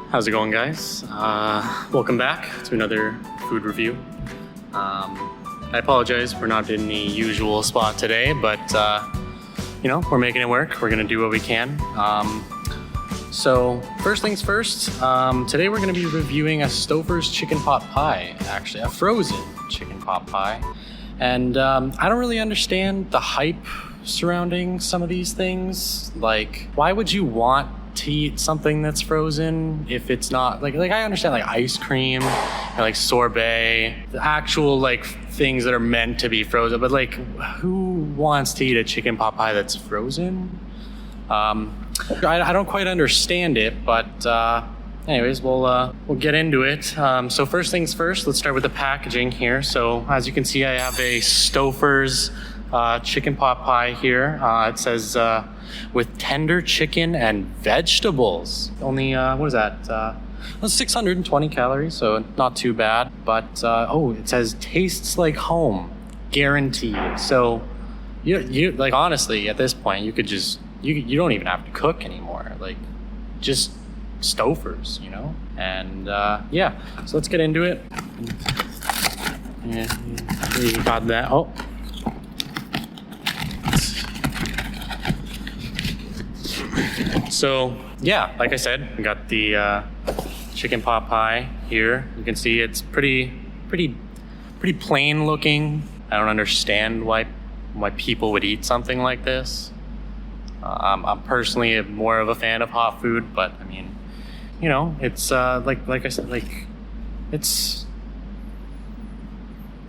How's it going, guys? Welcome back to another food review. I apologize for not in the usual spot today, but you know, we're making it work. We're gonna do what we can. So first things first, today we're gonna be reviewing a Stouffer's chicken pot pie, actually a frozen chicken pot pie. And I don't really understand the hype surrounding some of these things. Like, why would you want to eat something that's frozen if it's not like I understand like ice cream and like sorbet, the actual like things that are meant to be frozen, but like who wants to eat a chicken pot pie that's frozen? I don't quite understand it, but anyways, we'll get into it. So first things first, let's start with the packaging here. So as you can see, I have a Stouffer's chicken pot pie here. It says with tender chicken and vegetables. Only what is that? 620 calories, so not too bad. But oh, it says tastes like home, guaranteed. So you like, honestly, at this point, you could just you don't even have to cook anymore. Like, just Stouffer's, you know. And yeah, so let's get into it. Yeah, you got that. Oh. So yeah, like I said, we got the chicken pot pie here. You can see it's pretty plain looking. I don't understand why people would eat something like this. I'm personally more of a fan of hot food, but I mean, you know, it's like I said, like it's,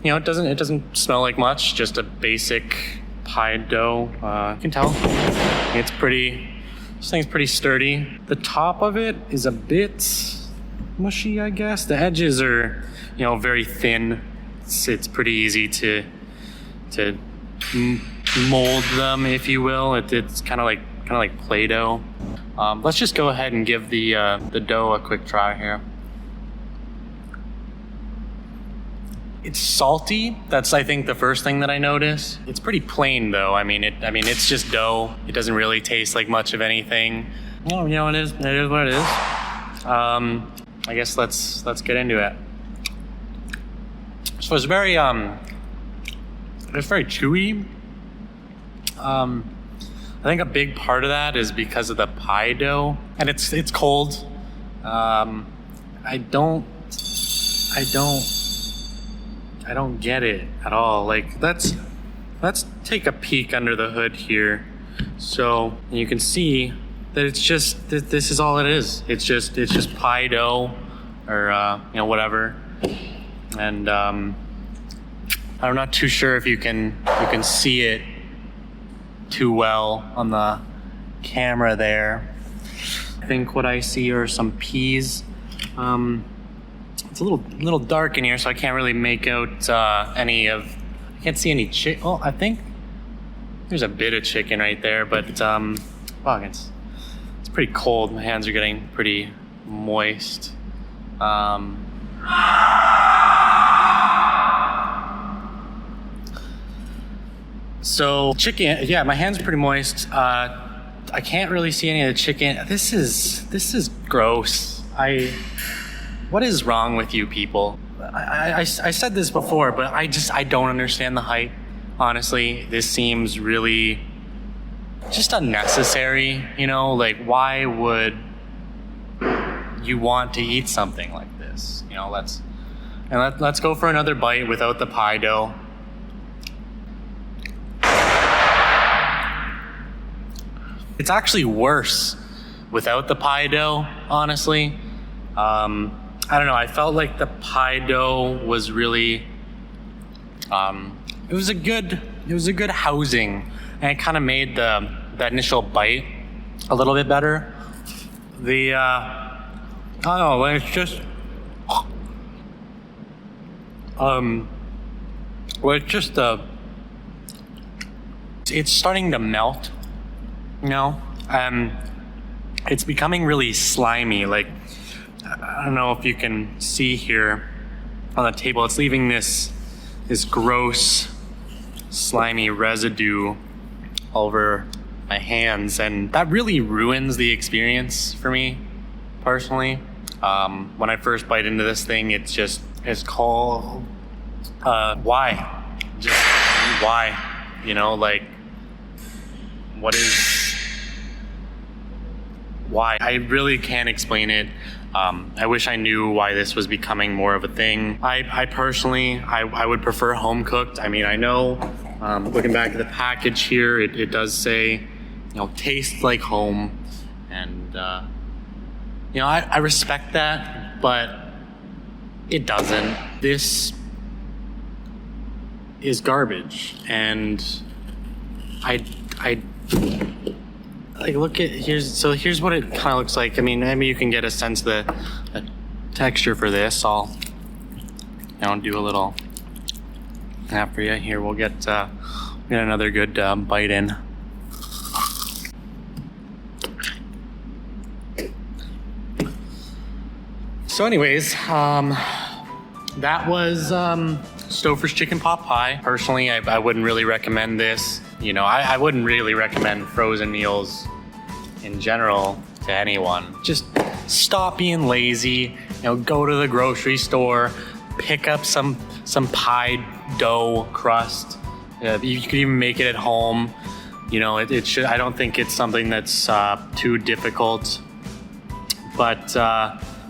you know, it doesn't smell like much. Just a basic pie dough. You can tell it's pretty. This thing's pretty sturdy. The top of it is a bit mushy, I guess. The edges are, you know, very thin. It's pretty easy to mold them, if you will. It's kind of like Play-Doh. Let's just go ahead and give the dough a quick try here. It's salty. That's, I think, the first thing that I notice. It's pretty plain though. I mean, it's just dough. It doesn't really taste like much of anything. Oh, you know, it is what it is. I guess let's get into it. So it's very chewy. I think a big part of that is because of the pie dough, and it's cold. I don't get it at all. Like, let's take a peek under the hood here. So you can see that it's just this is all it is. It's just pie dough, or you know, whatever. And I'm not too sure if you can see it too well on the camera there. I think what I see are some peas. It's a little dark in here, so I can't really make out I can't see any chicken. Oh, I think there's a bit of chicken right there, but wow, it's pretty cold. My hands are getting pretty moist. So chicken, yeah, my hands are pretty moist. I can't really see any of the chicken. This is gross. What is wrong with you people? I said this before, but I don't understand the hype. Honestly, this seems really just unnecessary. You know, like, why would you want to eat something like this? You know, let's go for another bite without the pie dough. It's actually worse without the pie dough, honestly. I don't know, I felt like the pie dough was really, it was a good housing, and it kind of made that initial bite a little bit better. I don't know, it's just, it's starting to melt, you know? It's becoming really slimy. Like, I don't know if you can see here on the table, it's leaving this gross, slimy residue all over my hands, and that really ruins the experience for me personally. When I first bite into this thing, it's called why? Just why? You know, like, what is why? I really can't explain it. I wish I knew why this was becoming more of a thing. I personally, I would prefer home cooked. I mean, I know, looking back at the package here, it does say, you know, tastes like home. And, you know, I respect that, but it doesn't. This is garbage. And I like, look at, here's what it kind of looks like. I mean, maybe you can get a sense of the texture for this. I'll, you know, do a little snap for you. Here, we'll get another good bite in. So anyways, that was Stouffer's chicken pot pie. Personally, I wouldn't really recommend this. You know, I wouldn't really recommend frozen meals in general to anyone. Just stop being lazy. You know, go to the grocery store, pick up some pie dough crust. You could even make it at home. You know, it should. I don't think it's something that's too difficult. But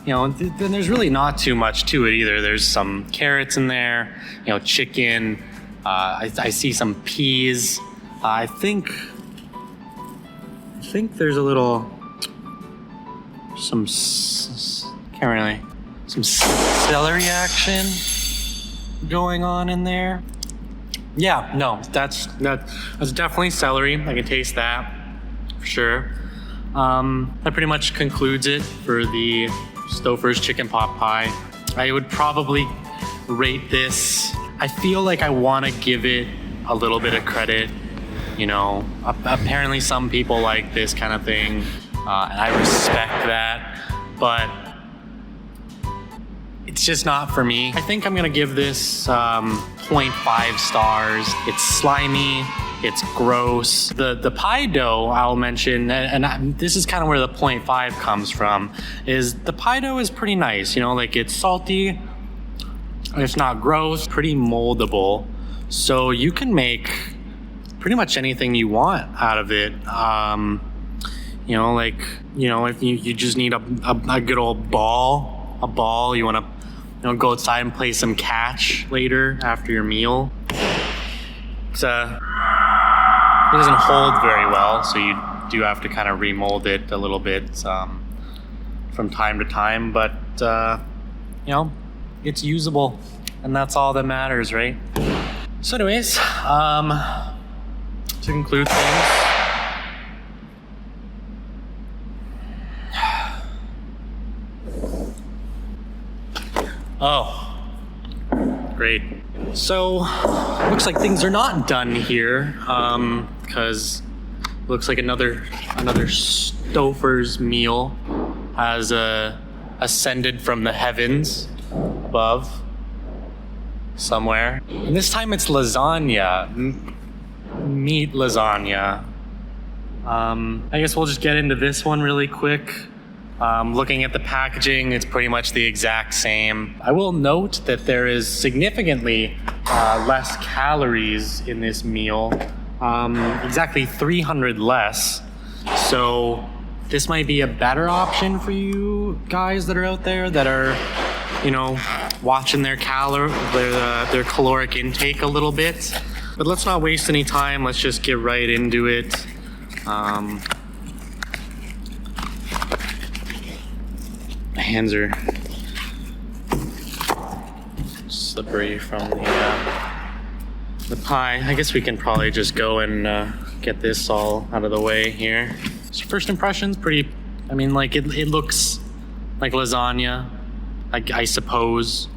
you know, then there's really not too much to it either. There's some carrots in there. You know, chicken. I see some peas. I think there's a little, some celery action going on in there. Yeah, no, that's definitely celery. I can taste that for sure. That pretty much concludes it for the Stouffer's chicken pot pie. I would probably rate this. I feel like I want to give it a little bit of credit. You know, apparently some people like this kind of thing, and I respect that, but it's just not for me. I think I'm gonna give this 0.5 stars. It's slimy, it's gross. The pie dough, I'll mention, and this is kind of where the 0.5 comes from, is the pie dough is pretty nice. You know, like, it's salty, it's not gross, pretty moldable. So you can make pretty much anything you want out of it. You know, like, you know, if you just need a good old ball, you want to, you know, go outside and play some catch later after your meal. It doesn't hold very well, so you do have to kind of remold it a little bit from time to time, but you know, it's usable, and that's all that matters, right? So anyways, to conclude things, oh, great. So, looks like things are not done here, because looks like another Stouffer's meal has ascended from the heavens above somewhere. And this time it's lasagna. Meat lasagna. I guess we'll just get into this one really quick. Looking at the packaging, it's pretty much the exact same. I will note that there is significantly less calories in this meal, exactly 300 less. So this might be a better option for you guys that are out there that are, you know, watching their caloric intake a little bit. But let's not waste any time. Let's just get right into it. My hands are slippery from the pie. I guess we can probably just go and get this all out of the way here. So first impressions, pretty, I mean, like, it looks like lasagna, I suppose.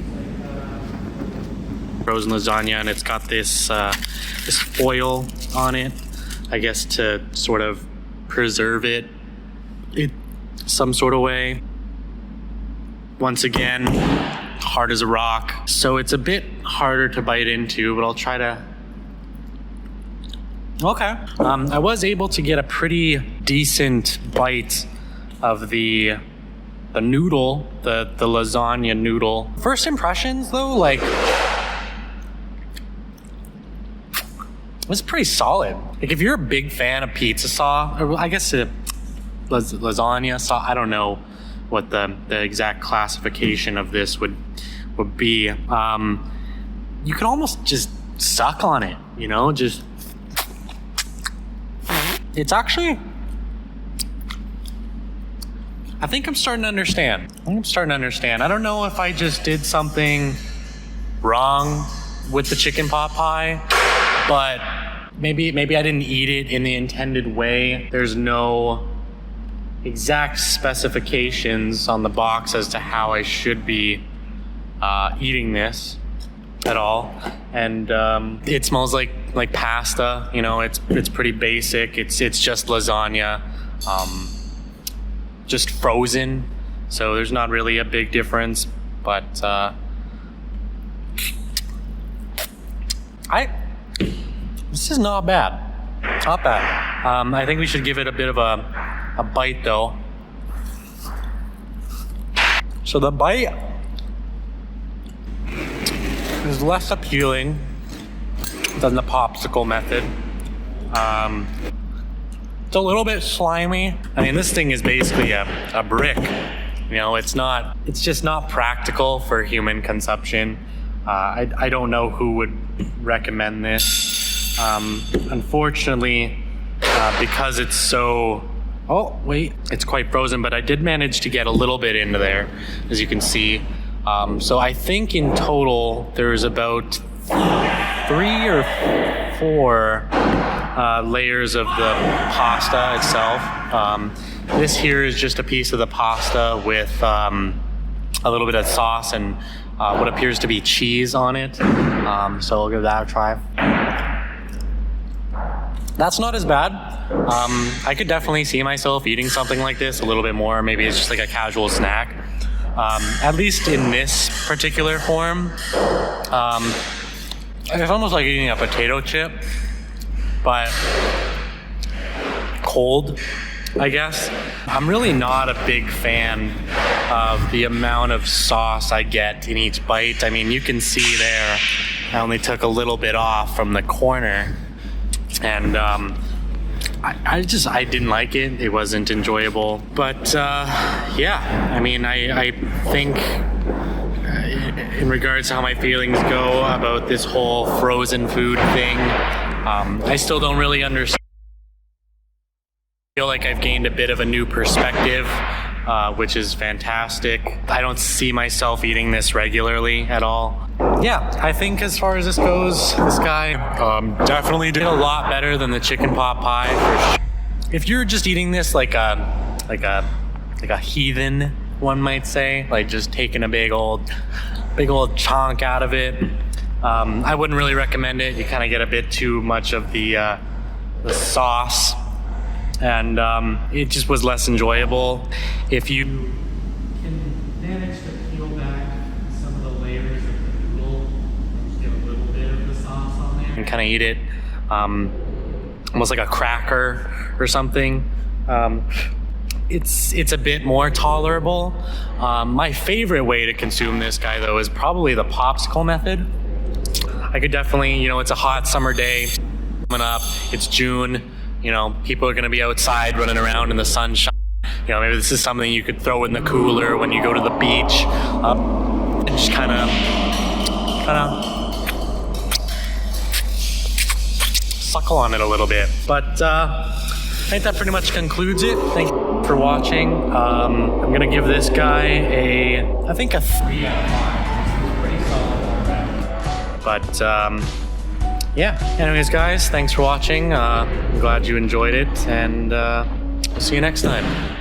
Frozen lasagna, and it's got this this foil on it, I guess, to sort of preserve it some sort of way. Once again, hard as a rock, so it's a bit harder to bite into, but I'll try to Okay. I was able to get a pretty decent bite of the noodle, the lasagna noodle. First impressions though, like, it was pretty solid. Like if you're a big fan of pizza sauce, or I guess lasagna sauce, I don't know what the exact classification of this would be. You could almost just suck on it, you know, just. It's actually, I think I'm starting to understand. I don't know if I just did something wrong with the chicken pot pie, but maybe I didn't eat it in the intended way. There's no exact specifications on the box as to how I should be eating this at all, and it smells like pasta. You know, it's pretty basic. It's just lasagna, just frozen. So there's not really a big difference. But this is not bad. Not bad. I think we should give it a bit of a bite though. So the bite is less appealing than the popsicle method. It's a little bit slimy. I mean, this thing is basically a brick. You know, it's just not practical for human consumption. I don't know who would recommend this. Unfortunately, because it's so, it's quite frozen, but I did manage to get a little bit into there, as you can see. So I think in total there's about 3 or 4 layers of the pasta itself. This here is just a piece of the pasta with a little bit of sauce and what appears to be cheese on it. So I'll give that a try. That's not as bad. I could definitely see myself eating something like this a little bit more. Maybe it's just like a casual snack. At least in this particular form, it's almost like eating a potato chip, but cold, I guess. I'm really not a big fan of the amount of sauce I get in each bite. I mean, you can see there, I only took a little bit off from the corner, and I didn't like it. It wasn't enjoyable. But yeah, I mean, I think in regards to how my feelings go about this whole frozen food thing, I still don't really understand. I feel like I've gained a bit of a new perspective, which is fantastic. I don't see myself eating this regularly at all. Yeah, I think as far as this goes, this guy definitely did a lot better than the chicken pot pie. For sure. If you're just eating this like a heathen, one might say, like just taking a big old chunk out of it, I wouldn't really recommend it. You kind of get a bit too much of the sauce, and it just was less enjoyable. If you can manage to peel back some of the layers of the noodle and just get a little bit of the sauce on there and kind of eat it almost like a cracker or something, it's a bit more tolerable. My favorite way to consume this guy though is probably the popsicle method. I could definitely, it's a hot summer day coming up, it's June, people are going to be outside running around in the sunshine. Maybe this is something you could throw in the cooler when you go to the beach, and just kind of suckle on it a little bit. But I think that pretty much concludes it. Thank you for watching. I'm going to give this guy I think a 3 out of 5. Pretty solid. But yeah, anyways guys, thanks for watching. I'm glad you enjoyed it, and we'll see you next time.